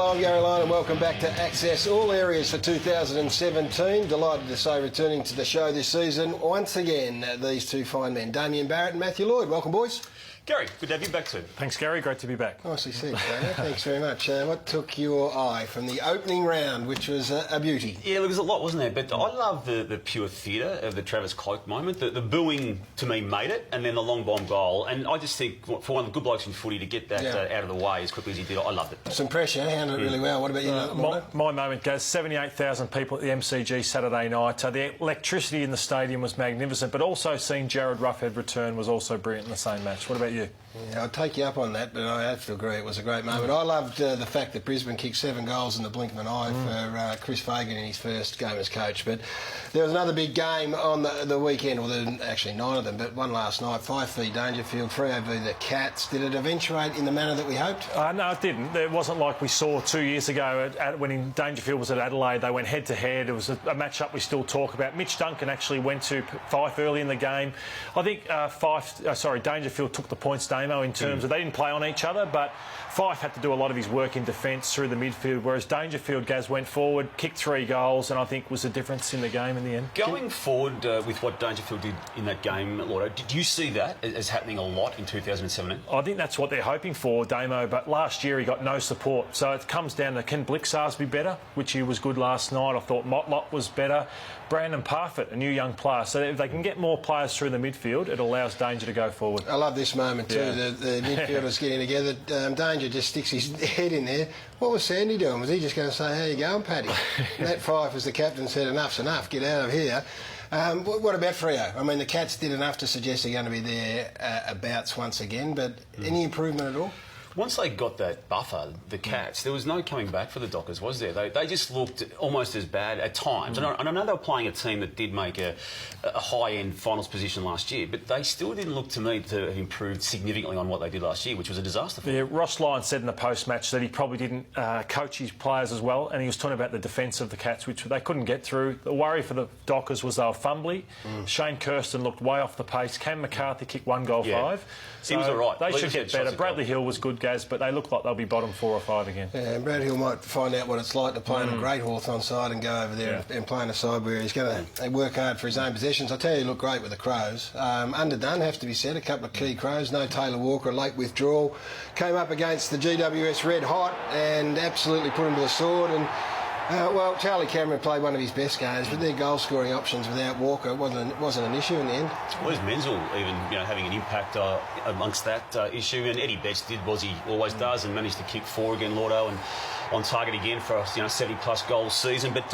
Hello, I'm Gary Lyon and welcome back to Access All Areas for 2017. Delighted to say returning to the show this season, once again, these two fine men, Damien Barrett and Matthew Lloyd. Welcome, boys. Gary, good to have you back too. Thanks, Gary. Great to be back. Nicely said, Dana. Thanks very much. What took your eye from the opening round, which was a beauty? Yeah, there was a lot, wasn't there? But I love the pure theatre of the Travis Cloke moment. The booing, to me, made it, and then the long bomb goal. And I just think, for one of the good blokes in footy, to get that out of the way as quickly as he did, I loved it. Some pressure, handled it really well. What about you, my moment goes 78,000 people at the MCG Saturday night. The electricity in the stadium was magnificent, but also seeing Jared Roughead return was also brilliant in the same match. What about you? Yeah, I'd take you up on that, but I have to agree it was a great moment. I loved the fact that Brisbane kicked 7 goals in the blink of an eye for Chris Fagan in his first game as coach. But there was another big game on the weekend, or actually 9 of them, but one last night, 5 v Dangerfield, Freo v the Cats. Did it eventuate in the manner that we hoped? No, it didn't. It wasn't like we saw 2 years ago when Dangerfield was at Adelaide. They went head-to-head. It was a match-up we still talk about. Mitch Duncan actually went to Fife early in the game. I think Dangerfield took the points, Damo, in terms of they didn't play on each other, but Fife had to do a lot of his work in defence through the midfield, whereas Dangerfield, Gaz, went forward, kicked 3 goals, and I think was the difference in the game in the end. Going forward with what Dangerfield did in that game, Lordo, did you see that as happening a lot in 2017? I think that's what they're hoping for, Damo, but last year he got no support, so it comes down to can Blixars be better, which he was good last night. I thought Motlop was better. Brandon Parfitt, a new young player, so if they can get more players through the midfield, it allows Danger to go forward. I love this moment too, the midfielders getting together. Danger just sticks his head in there. What was Sandy doing? Was he just going to say, how you going, Paddy? Matt Fife, as the captain, said, enough's enough, get out of here. What about Freo? I mean, the Cats did enough to suggest they're going to be there abouts once again, but any improvement at all? Once they got that buffer, the Cats, there was no coming back for the Dockers, was there? They just looked almost as bad at times. And I know they were playing a team that did make a high-end finals position last year, but they still didn't look to me to have improved significantly on what they did last year, which was a disaster for them. Yeah, Ross Lyon said in the post-match that he probably didn't coach his players as well, and he was talking about the defence of the Cats, which they couldn't get through. The worry for the Dockers was they were fumbly. Shane Kirsten looked way off the pace. Cam McCarthy kicked 1 goal 5. So he was all right. They should get better. Bradley Hill was good, Gaz, but they look like they'll be bottom 4 or 5 again. Yeah, and Brad Hill might find out what it's like to play on a great Hawthorn side and go over there and play on a side where he's going to work hard for his own possessions. I tell you, he looked great with the Crows. Underdone, have to be said, a couple of key Crows. No Taylor Walker, a late withdrawal. Came up against the GWS red hot and absolutely put him to the sword. And well, Charlie Cameron played one of his best games, but their goal-scoring options without Walker wasn't an issue in the end. Well, there's Menzel even having an impact amongst that issue, and Eddie Betts did what he always does and managed to kick 4 again, Lordo, and on target again for a 70-plus goal season. But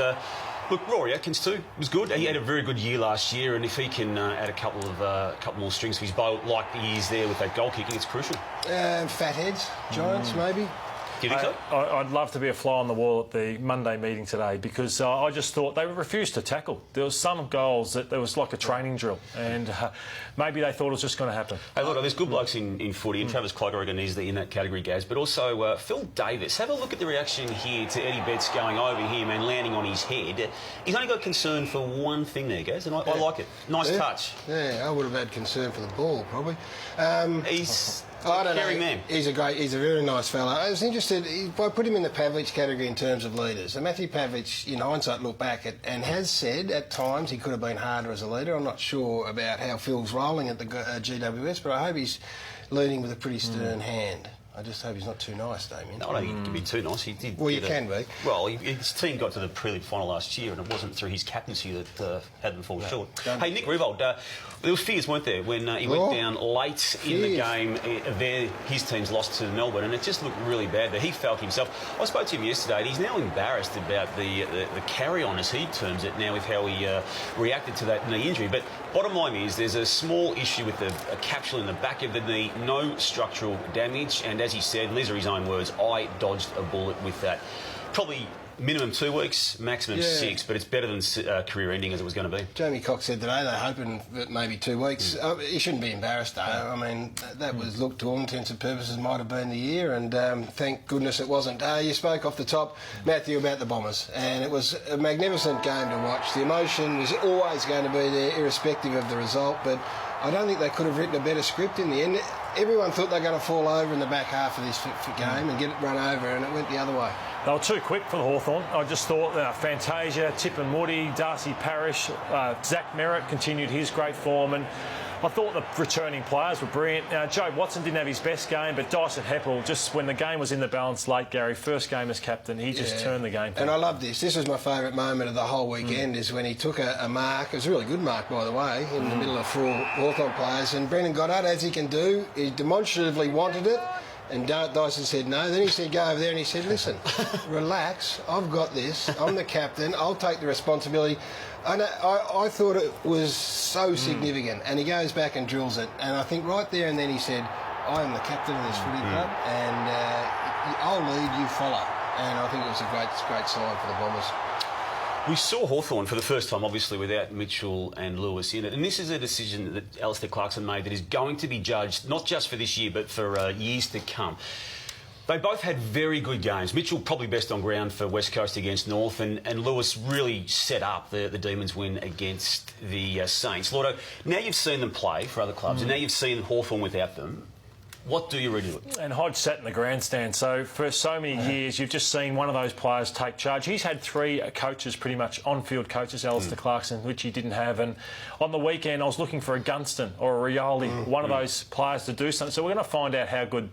look, Rory Atkins too was good. He had a very good year last year, and if he can add a couple more strings to his bow like he is there with that goal kicking, it's crucial. Fatheads, Giants maybe. Do you think so? I'd love to be a fly on the wall at the Monday meeting today because I just thought they refused to tackle. There was some goals that there was like a training drill, and maybe they thought it was just going to happen. Hey, look, there's good blokes in footy, and Travis Cloke, Oregon, is in that category, Gaz, but also Phil Davis. Have a look at the reaction here to Eddie Betts going over him and landing on his head. He's only got concern for one thing there, Gaz, and I like it. Nice touch. Yeah, I would have had concern for the ball, probably. He's... I don't know. Man. He's a very nice fella. I was interested. I put him in the Pavlich category in terms of leaders. And Matthew Pavlich, in hindsight, looked back and has said at times he could have been harder as a leader. I'm not sure about how Phil's rolling at the GWS, but I hope he's leading with a pretty stern hand. I just hope he's not too nice, Damien. No, I don't think he can be too nice. He did. Well, you can be. Well, his team got to the pre-league final last year, and it wasn't through his captaincy that had them fall short. Hey, Nick Rivold, there was fears, weren't there, when he went down late in the game. His team's lost to Melbourne, and it just looked really bad. But he felt himself. I spoke to him yesterday, and he's now embarrassed about the carry-on, as he terms it, now with how he reacted to that knee injury. But bottom line is, there's a small issue with a capsule in the back of the knee, no structural damage, and as he said, these are his own words, I dodged a bullet with that. Probably minimum 2 weeks, maximum 6, but it's better than career ending as it was going to be. Jamie Cox said today they're hoping that maybe 2 weeks. He shouldn't be embarrassed though. I mean, that was, looked to all intents and purposes, might have been the year, and thank goodness it wasn't. You spoke off the top, Matthew, about the Bombers, and it was a magnificent game to watch. The emotion was always going to be there, irrespective of the result, but I don't think they could have written a better script in the end. everyone thought they were going to fall over in the back half of this game and get it run over, and it went the other way. They were too quick for the Hawthorn. I just thought Fantasia, Tippin Woody, Darcy Parish, Zach Merritt continued his great form, and I thought the returning players were brilliant. Joe Watson didn't have his best game, but Dyson Heppel, just when the game was in the balance late, Gary, first game as captain, he just turned the game. And I love this. This was my favourite moment of the whole weekend, is when he took a mark. It was a really good mark, by the way, in the middle of 4 Hawthorn players. And Brendan Goddard, as he can do, he demonstratively wanted it. And Dyson said no. Then he said, go over there, and he said, listen, relax, I've got this. I'm the captain. I'll take the responsibility. I thought it was so significant, and he goes back and drills it, and I think right there and then he said, I am the captain of this footy club, and I'll lead, you follow. And I think it was a great sign for the Bombers. We saw Hawthorn for the first time, obviously, without Mitchell and Lewis in it. And this is a decision that Alistair Clarkson made that is going to be judged not just for this year, but for years to come. They both had very good games. Mitchell probably best on ground for West Coast against North, and Lewis really set up the Demons win against the Saints. Lordo, now you've seen them play for other clubs, and now you've seen Hawthorn without them. What do you read of it? And Hodge sat in the grandstand, so for so many years you've just seen one of those players take charge. He's had 3 coaches, pretty much on-field coaches, Alistair Clarkson, which he didn't have, and on the weekend I was looking for a Gunston or a Rioli, one of those players to do something. So we're going to find out how good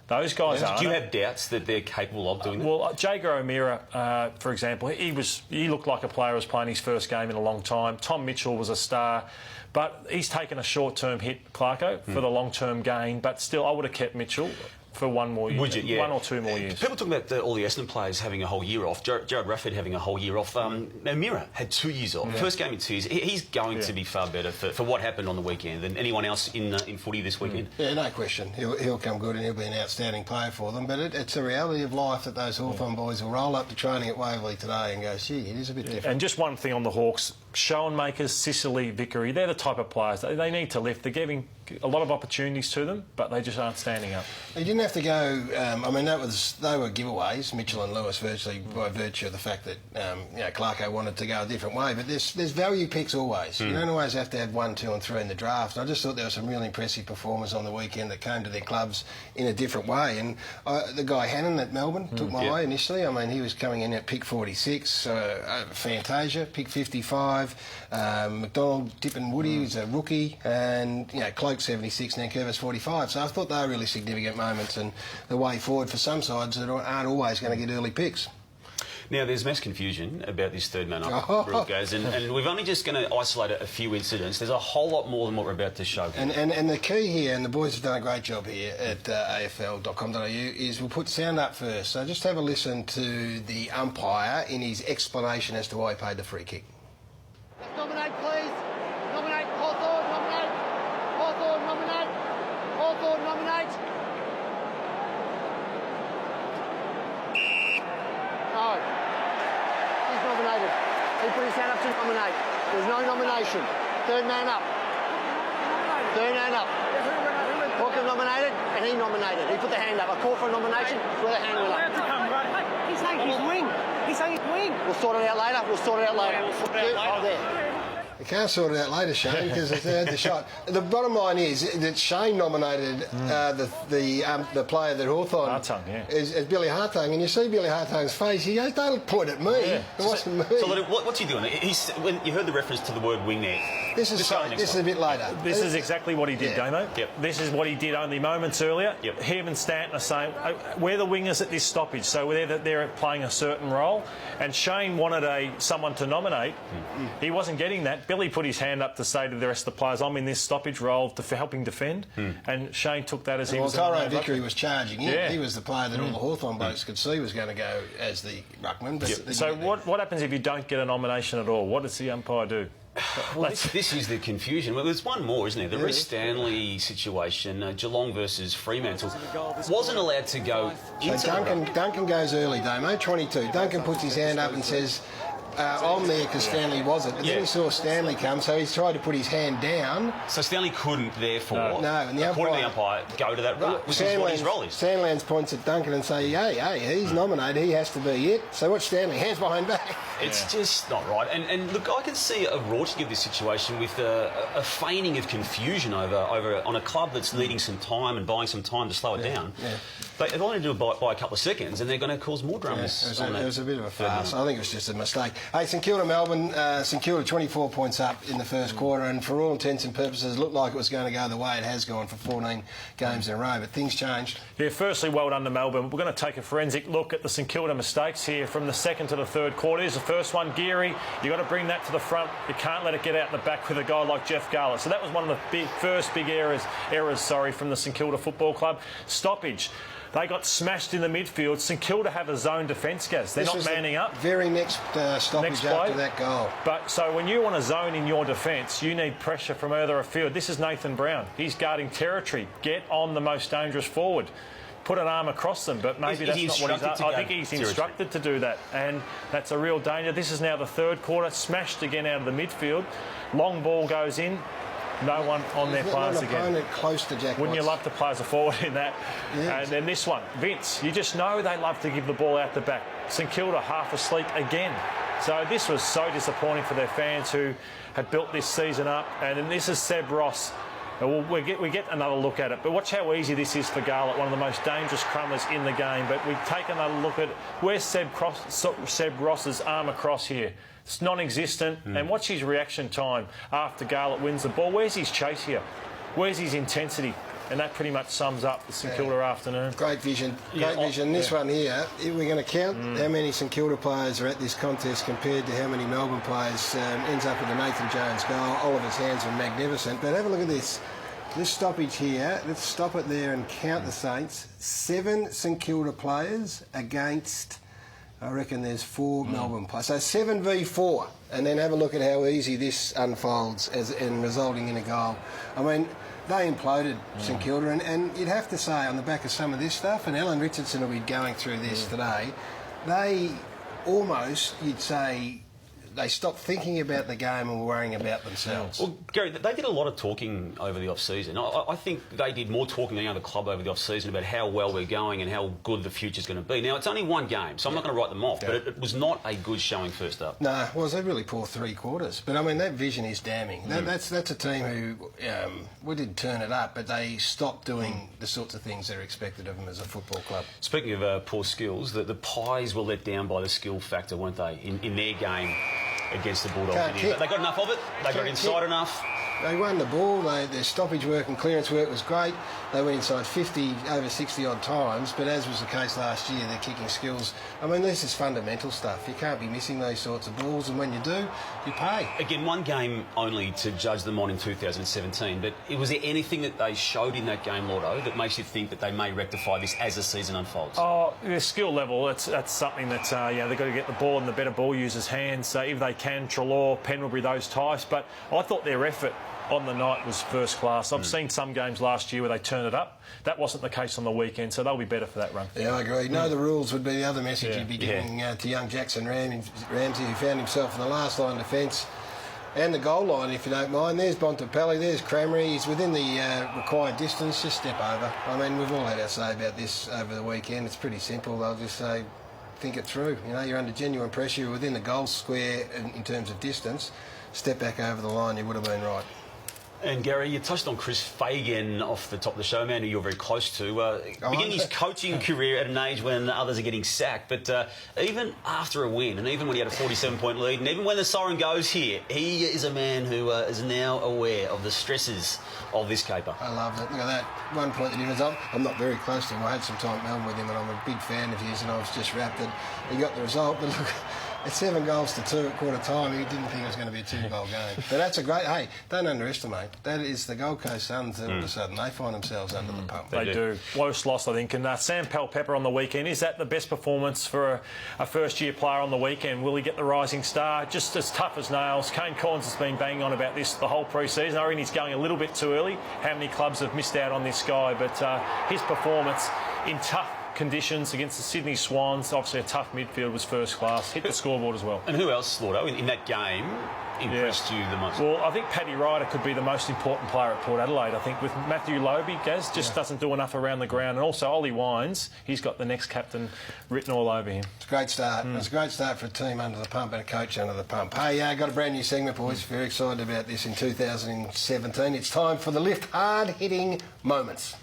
those guys are. Do you have doubts that they're capable of doing that? Well, Jager O'Meara, for example, he looked like a player who was playing his first game in a long time. Tom Mitchell was a star, but he's taken a short-term hit, Clarko, for the long-term gain. But still, I would have kept Mitchell for one more year. Would you? Yeah. 1 or 2 more years. People talk about all the Essendon players having a whole year off. Jared Rufford having a whole year off. O'Meara had 2 years off. First game in 2 years. He's going to be far better for what happened on the weekend than anyone else in footy this weekend. Yeah, no question. He'll come good and he'll be an outstanding player for them. But it's a reality of life that those Hawthorn boys will roll up to training at Waverley today and go, gee, it is a bit different. And just one thing on the Hawks. Schoenmakers, Sicily, Vickery, they're the type of players. They need to lift. They're giving a lot of opportunities to them, but they just aren't standing up. He didn't have to go. They were giveaways, Mitchell and Lewis, virtually by virtue of the fact that Clarko wanted to go a different way. But there's value picks always. You don't always have to have 1, 2 and 3 in the draft. And I just thought there were some really impressive performers on the weekend that came to their clubs in a different way. And the guy Hannon at Melbourne took my eye initially. I mean, he was coming in at pick 46. Fantasia, pick 55. McDonald, Tippin Woody was a rookie, and Cloak 76, Nankervis 45. So I thought they were really significant moments and the way forward for some sides that aren't always going to get early picks. Now, there's mass confusion about this third man up rule, guys, and we're only just going to isolate a few incidents. There's a whole lot more than what we're about to show. And the key here, and the boys have done a great job here at afl.com.au, is we'll put sound up first. So just have a listen to the umpire in his explanation as to why he paid the free kick. Let's nominate, please. Nominate Hawthorn, nominate. Hawthorn, nominate. Hawthorn, nominate. No. He's nominated. He put his hand up to nominate. There's no nomination. Third man up. Third man up. Hawker nominated and he nominated. He put the hand up. I call for a nomination where the hand went up. He's saying he's wing. He's saying he's wing. We'll sort it out later. Oh, there. You can't sort it out later, Shane, because it's the shot. The bottom line is that Shane nominated the player that Hawthorn is Billy Hartung, and you see Billy Hartung's face. He goes, "Don't point at me. It wasn't me." So what's he doing? When you heard the reference to the word wing there. This is a bit later. This is exactly what he did, Damo. Yep. This is what he did only moments earlier. Yep. Him and Stanton are saying, we're the wingers at this stoppage, so they're playing a certain role. And Shane wanted someone to nominate. He wasn't getting that. Billy put his hand up to say to the rest of the players, I'm in this stoppage role to helping defend. And Shane took that as he was... Well, Tyrone Vickery was charging in. Yeah. He was the player that all the Hawthorn blokes could see was going to go as the ruckman. But So what happens if you don't get a nomination at all? What does the umpire do? This is the confusion. Well, there's one more, isn't there? The Reece Stanley situation, Geelong versus Fremantle, wasn't allowed to go into Duncan goes early, Damo, 22. Duncan puts his hand up and says, on there because Stanley wasn't. But then he saw Stanley come, so he's tried to put his hand down. So Stanley couldn't, therefore, No, and the according to the umpire, go to that ruck, which is what his role is. Sandlands points at Duncan and say, hey, he's nominated, he has to be it. So watch Stanley, hands behind back. It's just not right. And look, I can see a rorting of this situation with a feigning of confusion over on a club that's needing some time and buying some time to slow it down. Yeah. They only do it by a couple of seconds, and they're going to cause more dramas. It was a bit of a farce. I think it was just a mistake. Hey, St Kilda Melbourne, St Kilda 24 points up in the first quarter, and for all intents and purposes, it looked like it was going to go the way it has gone for 14 games in a row, but things changed. Yeah, firstly, well done to Melbourne. We're going to take a forensic look at the St Kilda mistakes here from the second to the third quarter. Here's the first one, Geary. You've got to bring that to the front. You can't let it get out in the back with a guy like Jeff Garlett. So that was one of the first big errors from the St Kilda Football Club. Stoppage. They got smashed in the midfield. St Kilda have a zone defence, Gaz. They're not manning up. Very next stoppage after that goal. But so when you want a zone in your defence, you need pressure from further afield. This is Nathan Brown. He's guarding territory. Get on the most dangerous forward. Put an arm across them, but maybe that's not what he's done. I think he's instructed to do that, and that's a real danger. This is now the third quarter. Smashed again out of the midfield. Long ball goes in. No one on their players again. Close to Jack Wouldn't you love to play as a forward in that? Yeah. And then this one, Vince. You just know they love to give the ball out the back. St Kilda half asleep again. So this was so disappointing for their fans who had built this season up. And then this is Seb Ross. We get another look at it. But watch how easy this is for Garlett, one of the most dangerous crumblers in the game. But we take another look at where's Seb Ross's arm across here. It's non-existent. And watch his reaction time after Garlett wins the ball. Where's his chase here? Where's his intensity? And that pretty much sums up the St Kilda afternoon. Great vision. Great vision. This one here, we're going to count how many St Kilda players are at this contest compared to how many Melbourne players. Ends up with a Nathan Jones goal. Oliver's hands were magnificent. But have a look at this. This stoppage here, let's stop it there and count the Saints. 7 St Kilda players against... I reckon there's 4 Melbourne players. So 7v4. And then have a look at how easy this unfolds and resulting in a goal. I mean, they imploded St Kilda. And you'd have to say, on the back of some of this stuff, and Alan Richardson will be going through this today, they almost, you'd say, they stopped thinking about the game and worrying about themselves. Well, Gary, they did a lot of talking over the off-season. I think they did more talking than the other club over the off-season about how well we're going and how good the future's going to be. Now, it's only one game, so I'm not going to write them off, but it was not a good showing first up. No, it was a really poor 3 quarters. But, I mean, that vision is damning. That's a team who, we did turn it up, but they stopped doing the sorts of things that are expected of them as a football club. Speaking of poor skills, the Pies were let down by the skill factor, weren't they, in their game against the Bulldogs? They got enough of it. They got inside enough. They won the ball. Their stoppage work and clearance work was great. They went inside 50, over 60 odd times, but as was the case last year, their kicking skills, I mean, this is fundamental stuff. You can't be missing those sorts of balls, and when you do, you pay. Again, one game only to judge them on in 2017, but was there anything that they showed in that game, Lordo, that makes you think that they may rectify this as the season unfolds? Oh, their skill level, that's something that, they've got to get the ball in the better ball users' hands, if they can, Treloar, Pendlebury, those types, but I thought their effort on the night was first class. I've seen some games last year where they turn it up. That wasn't the case on the weekend, so they'll be better for that run. Yeah, I agree. Know the rules would be the other message you'd be giving to young Jackson Ramsey, who found himself in the last line defence and the goal line, if you don't mind. There's Bontempelli, there's Crameri. He's within the required distance. Just step over. I mean, we've all had our say about this over the weekend. It's pretty simple. They'll just say, think it through. You know, you're under genuine pressure. You're within the goal square in terms of distance. Step back over the line. You would have been right. And Gary, you touched on Chris Fagan off the top of the show, man, who you're very close to. Beginning his coaching career at an age when others are getting sacked, but even after a win, and even when he had a 47-point lead, and even when the siren goes here, he is a man who is now aware of the stresses of this caper. I love it. Look at that. 1 point the difference. I'm not very close to him. I had some time at Melbourne with him, and I'm a big fan of his, and I was just wrapped that he got the result. But look, it's 7 goals to 2 at quarter time. He didn't think it was going to be a 2-goal game. But that's a great... Hey, don't underestimate. That is the Gold Coast Suns. All of a sudden, they find themselves under the pump. They do. Close loss, I think. And Sam Powell-Pepper on the weekend, is that the best performance for a first-year player on the weekend? Will he get the rising star? Just as tough as nails. Kane Collins has been banging on about this the whole pre-season. I reckon he's going a little bit too early. How many clubs have missed out on this guy? But his performance in tough conditions against the Sydney Swans. Obviously, a tough midfield, was first class. Hit the scoreboard as well. And who else, Slaughter, in that game impressed you the most? Well, I think Paddy Ryder could be the most important player at Port Adelaide. I think with Matthew Lobe, Gaz just doesn't do enough around the ground. And also Ollie Wines, he's got the next captain written all over him. It's a great start. It's a great start for a team under the pump and a coach under the pump. Hey, got a brand new segment, boys. Very excited about this in 2017. It's time for the Lift hard-hitting moments.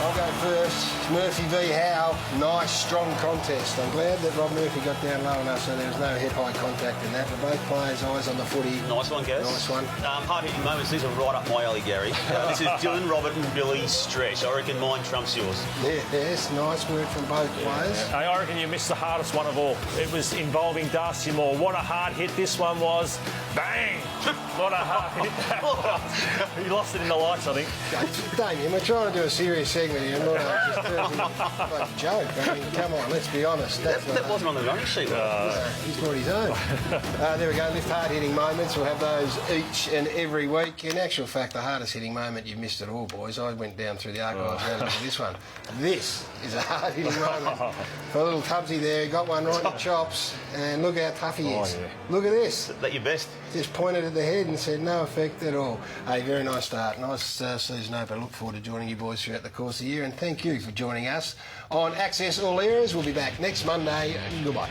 I'll go first. Murphy v Howe. Nice, strong contest. I'm glad that Rob Murphy got down low enough so there was no head-high contact in that. But both players' eyes on the footy. Nice one, Gaz. Nice one. Hard-hitting moments. These are right up my alley, Gary. This is Dylan, Robert and Billy Stretch. I reckon mine trumps yours. Yes, nice work from both players. Hey, I reckon you missed the hardest one of all. It was involving Darcy Moore. What a hard hit this one was. Bang! What a hard hit that was. He lost it in the lights, I think. Damien, we're trying to do a serious segment here, not just like a joke. I mean, come on, let's be honest. That wasn't on the running sheet. He's brought his own. There we go, Lift hard-hitting moments. We'll have those each and every week. In actual fact, the hardest hitting moment, you missed it all, boys. I went down through the archives and looked at this one. This is a hard-hitting moment. For a little Tubbsy there, got one right in the chops, and look how tough he is. Yeah. Look at this. Is that your best? Just pointed at the head and said no effect at all. Hey, very nice start. Nice season opener. Look forward to joining you boys throughout the course of the year, and thank you for joining us on Access All Areas. We'll be back next Monday. Goodbye.